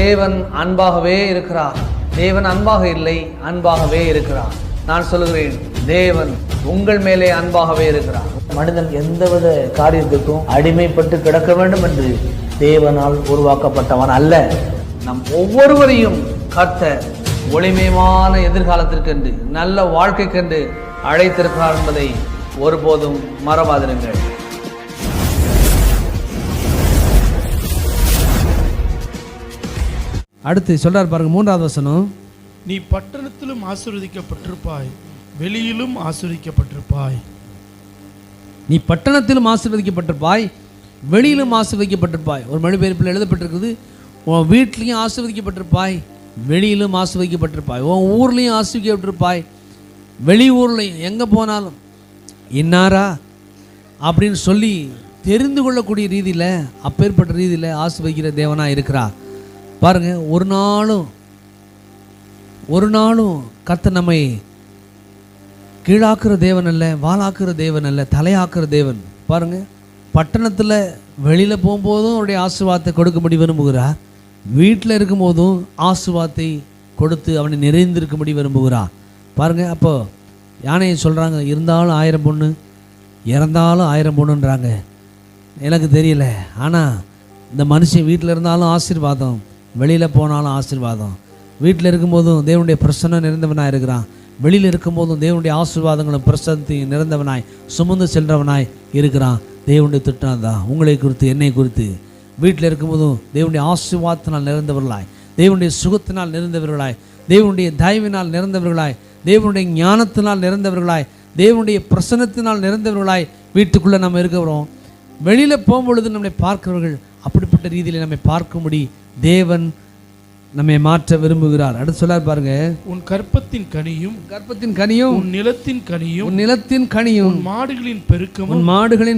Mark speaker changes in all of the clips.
Speaker 1: தேவன் அன்பாகவே இருக்கிறார். தேவன் அன்பாக இல்லை, அன்பாகவே இருக்கிறார். நான் சொல்லுகிறேன், தேவன் உங்கள் மேலே அன்பாகவே இருக்கிறார்.
Speaker 2: மனிதன் எந்தவித காரியத்துக்கும் அடிமைப்பட்டு கிடக்க வேண்டும் என்று தேவனால் உருவாக்கப்பட்டவன் அல்ல.
Speaker 1: நம் ஒவ்வொருவரையும் கர்த்தர் ஒளிமயமான எதிர்காலத்திற்கென்று, நல்ல வாழ்க்கைக்கென்று அழைத்திருக்கிறார் என்பதை ஒருபோதும் மறவாதிருங்கள்.
Speaker 3: அடுத்து சொல்றார் பாருங்க, 3வது வசனம்.
Speaker 4: நீ பட்டணத்திலும் ஆசீர்வதிக்கப்பட்டிருப்பாய், வெளியிலும் ஆசீர்வதிக்கப்பட்டிருப்பாய்.
Speaker 3: நீ பட்டணத்திலும் ஆசீர்வதிக்கப்பட்டிருப்பாய், வெளியிலும் ஆசீர்வதிக்கப்பட்டிருப்பாய். ஒரு மொழிபெயர்ப்பில் எழுதப்பட்டிருக்குது, உன் வீட்லையும் ஆசீர்வதிக்கப்பட்டிருப்பாய், வெளியிலும் ஆசீர்வதிக்கப்பட்டிருப்பாய். உன் ஊர்லேயும் ஆசீர்வதிக்கப்பட்டிருப்பாய், வெளியூர்லையும். எங்கே போனாலும் இன்னாரா அப்படின்னு சொல்லி தெரிந்து கொள்ளக்கூடிய ரீதியில், அப்பேற்பட்ட ரீதியில் ஆசீர்வதிக்கிற தேவனாக இருக்கிறார். பாருங்க, ஒரு நாளும் கர்த்தர் நம்மை கீழாக்குற தேவன் அல்ல, வாலாக்குற தேவன் அல்ல, தலையாக்குற தேவன். பாருங்க, பட்டணத்தில் வெளியில் போகும்போதும் அவருடைய ஆசீர்வாதத்தை கொடுக்கும்படி விரும்புகிறார், வீட்டில் இருக்கும்போதும் ஆசீர்வாதத்தை கொடுத்து அவனை நிறைந்திருக்கும்படி விரும்புகிறார். பாருங்க, அப்போ யானையை சொல்கிறாங்க, இருந்தாலும் 1000 பொண்ணு, இறந்தாலும் 1000 பொண்ணுன்றாங்க. எனக்கு தெரியல, ஆனால் இந்த மனுஷன் வீட்டில் இருந்தாலும் ஆசீர்வாதம், வெளியில் போனாலும் ஆசீர்வாதம். வீட்டில் இருக்கும்போதும் தேவனுடைய பிரசன்னம் நிறைந்தவனாய் இருக்கிறான், வெளியில் இருக்கும்போதும் தேவனுடைய ஆசீர்வாதங்களும் பிரசன்னத்தையும் நிறைந்தவனாய் சுமந்து சென்றவனாய் இருக்கிறான். தேவனுடைய திட்டம் தான் உங்களை குறித்து, என்னை குறித்து. வீட்டில் இருக்கும்போதும் தேவனுடைய ஆசீர்வாதத்தினால் நிறைந்தவர்களாய், தேவனுடைய சுகத்தினால் நிறைந்தவர்களாய், தேவனுடைய தயவினால் நிறைந்தவர்களாய், தேவனுடைய ஞானத்தினால் நிறைந்தவர்களாய், தேவனுடைய பிரசன்னத்தினால் நிறைந்தவர்களாய் வீட்டுக்குள்ளே நம்ம இருக்கிறோம். வெளியில் போகும்பொழுது நம்மை பார்க்கிறவர்கள் அப்படிப்பட்ட ரீதியில் நம்மை பார்க்கும்படி தேவன் நம்மை மாற்ற விரும்புகிறார். அடுத்து சொல்லார் பாருங்க,
Speaker 4: உன் கற்பத்தின் கனியும், உன் நிலத்தின் கனியும்,
Speaker 3: உன்
Speaker 4: மாடுகளின்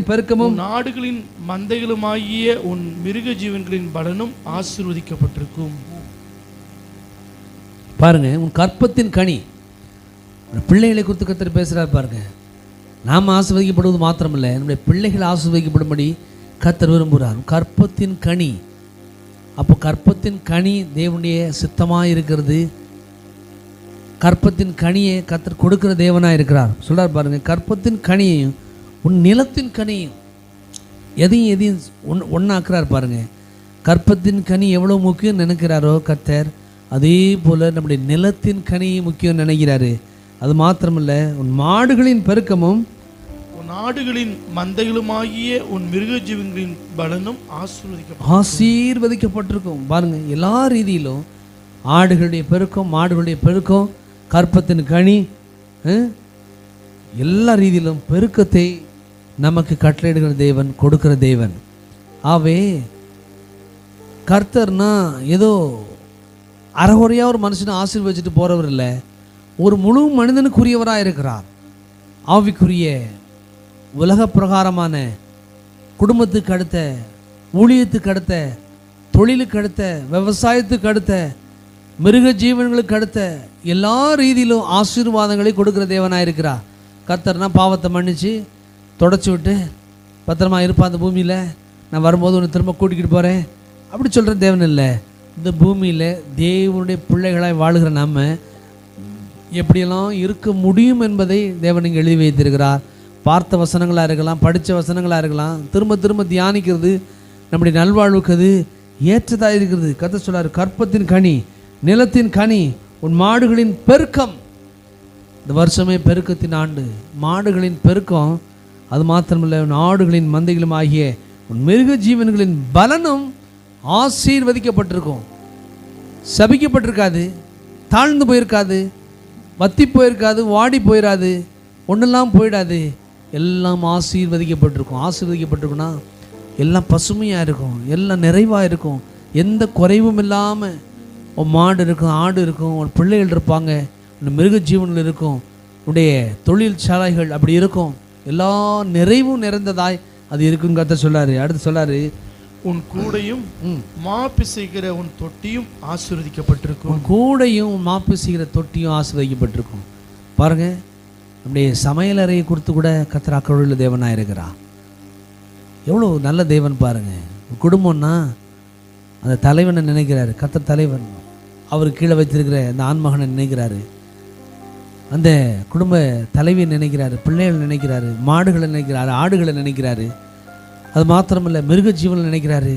Speaker 4: பெருக்கமும், நாடுகளின் மந்தைகளுமாகிய உன் மிருக ஜீவன்களின் பலனும் ஆசீர்வதிக்கப்பட்டிருக்கும்.
Speaker 3: பாருங்க, உன் கற்பத்தின் கனி. பிள்ளைகளை குறித்து கர்த்தர் பேசுகிறார் பாருங்க. நாம் ஆசீர்வதிக்கப்படுவது மாத்திரமில்லை, நம்முடைய பிள்ளைகள் ஆசீர்வதிக்கப்படும்படி கர்த்தர் விரும்புகிறார். கற்பத்தின் கனி. அப்போ கற்பத்தின் கனி தேவனுடைய சித்தமாக இருக்கிறது. கற்பத்தின் கனியை கர்த்தர் கொடுக்கிற தேவனாக இருக்கிறார். சொல்கிறார் பாருங்க, கற்பத்தின் கனியையும் உன் நிலத்தின் கனியும் எதையும் ஒன்றாக்குறார் பாருங்க. கற்பத்தின் கனி எவ்வளோ முக்கியம் நினைக்கிறாரோ கர்த்தர், அதே போல் நம்முடைய நிலத்தின் கனியை முக்கியம் நினைக்கிறாரு. அது மாத்திரமல்ல, உன் மாடுகளின் பெருக்கமும்,
Speaker 4: உன் நாடுகளின் மந்தைகளுமாகிய உன் மிருக ஜீவன்களின் பலனும்
Speaker 3: ஆசீர்வதிக்கப்பட்டிருக்கும். பாருங்க, எல்லா ரீதியிலும் ஆடுகளுடைய பெருக்கம், மாடுகளுடைய பெருக்கம், கற்பத்தின் கனி, எல்லா ரீதியிலும் பெருக்கத்தை நமக்கு கட்டளையிடுகிற தேவன், கொடுக்கிற தேவன். ஆவே கர்த்தர்னா ஏதோ அறகுறையாக ஒரு மனுஷனை ஆசீர்வதிச்சுட்டு போகிறவர் இல்லை, ஒரு முழு மனிதனுக்குரியவராக இருக்கிறார். ஆவிக்குரிய உலக பிரகாரமான குடும்பத்துக்கு அடுத்த, ஊழியத்துக்கு அடுத்த, தொழிலுக்கு அடுத்த, விவசாயத்துக்கு அடுத்த, மிருக ஜீவன்களுக்கு அடுத்த எல்லா ரீதியிலும் ஆசீர்வாதங்களை கொடுக்குற தேவனாக இருக்கிறார். கர்த்தர்னா பாவத்தை மன்னிச்சு தொடச்சி விட்டு பத்திரமா இருப்பான் அந்த பூமியில், நான் வரும்போது ஒன்று திரும்ப கூட்டிக்கிட்டு போகிறேன் அப்படி சொல்கிற தேவன் இல்லை. இந்த பூமியில் தேவனுடைய பிள்ளைகளாய் வாழுகிற நம்ம எப்படியெல்லாம் இருக்க முடியும் என்பதை தேவன் இங்கே எழுதி வைத்திருக்கிறார். பார்த்த வசனங்களாக இருக்கலாம், படித்த வசனங்களாக இருக்கலாம், திரும்ப திரும்ப தியானிக்கிறது நம்முடைய நல்வாழ்வுக்கு அது ஏற்றதாக இருக்கிறது. கர்த்தர் சொல்றார், கற்பத்தின் கனி, நிலத்தின் கனி, உன் மாடுகளின் பெருக்கம். இந்த வருஷமே பெருக்கத்தின் ஆண்டு. மாடுகளின் பெருக்கம், அது மாத்திரமில்லை, உன் ஆடுகளின் மந்தைகளும் ஆகிய உன் மிருக ஜீவன்களின் பலனும் ஆசீர்வதிக்கப்பட்டிருக்கும். சபிக்கப்பட்டிருக்காது, தாழ்ந்து போயிருக்காது, வத்தி போயிருக்காது, வாடி போயிடாது, ஒன்றெல்லாம் போயிடாது, எல்லாம் ஆசீர்வதிக்கப்பட்டிருக்கும். ஆசீர்வதிக்கப்பட்டிருக்குன்னா எல்லாம் பசுமையாக இருக்கும், எல்லாம் நிறைவாக இருக்கும், எந்த குறைவும் இல்லாமல் உன் மாடு இருக்கும், ஆடு இருக்கும், உன் பிள்ளைகள் இருப்பாங்க, உன் மிருக ஜீவன்கள் இருக்கும், உன்னுடைய தொழிற்சாலைகள் அப்படி இருக்கும், எல்லா நிறைவும் நிறைந்ததாய் அது இருக்குன்னு கர்த்தர் சொல்லாரு. அடுத்து சொல்லாரு,
Speaker 4: உன் கூடையும் மாப்பு செய்கிற உன் தொட்டியும் ஆசீர்வதிக்கப்பட்டிருக்கும்.
Speaker 3: உன் கூடையும் மாப்பு செய்கிற தொட்டியும் ஆசீர்வதிக்கப்பட்டிருக்கும். பாருங்க, நம்முடைய சமையல் அறையை குறித்து கூட கர்த்தர் அக்கறையுள்ள தேவனாக இருக்கிறார். எவ்வளோ நல்ல தேவன் பாருங்க. குடும்பம்னா அந்த தலைவனை நினைக்கிறாரு. கர்த்தர் தலைவன் அவர் கீழே வைத்திருக்கிற அந்த ஆண்மகனை நினைக்கிறாரு, அந்த குடும்ப தலைவியை நினைக்கிறாரு, பிள்ளைகளை நினைக்கிறாரு, மாடுகளை நினைக்கிறாரு, ஆடுகளை நினைக்கிறாரு. அது மாத்திரமில்லை, மிருக ஜீவனை நினைக்கிறாரு.